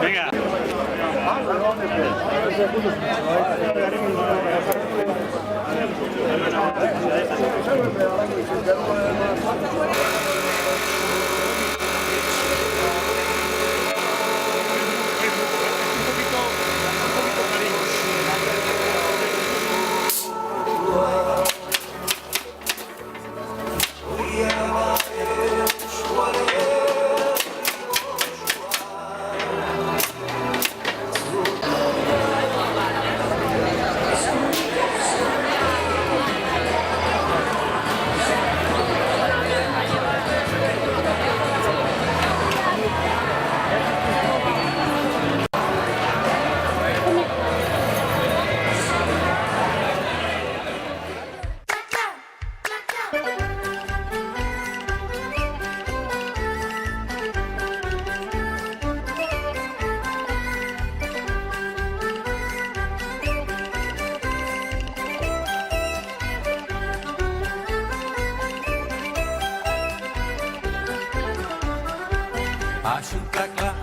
Venga.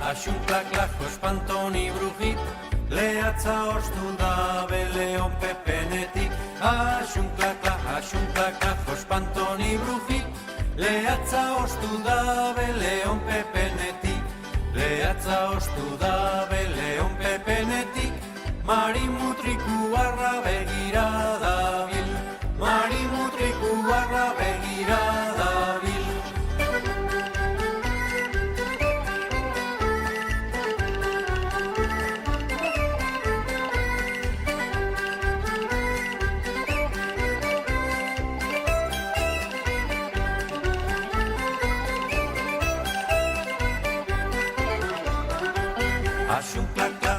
Axunklak, Jospantoni brujit, lehatza ostu da beleon pepenetik. Axunklak, Jospantoni brujit, lehatza ostu da beleon pepenetik. Lehatza ostu da beleon pepenetik, marimutriku barra begira dabil, marimutriku barra begira dabil.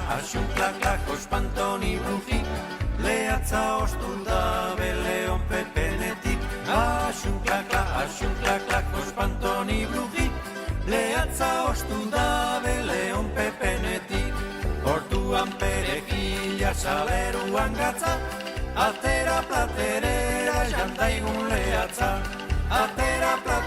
Axunklak, Jospantoni brujit, lehatza ostu da beleon pepenetik. Axunklak, Jospantoni brujit, lehatza ostu da beleon pepenetik. Orduan perekila saleruan gatza, atera platerera jandaigun lehatza, atera platerera.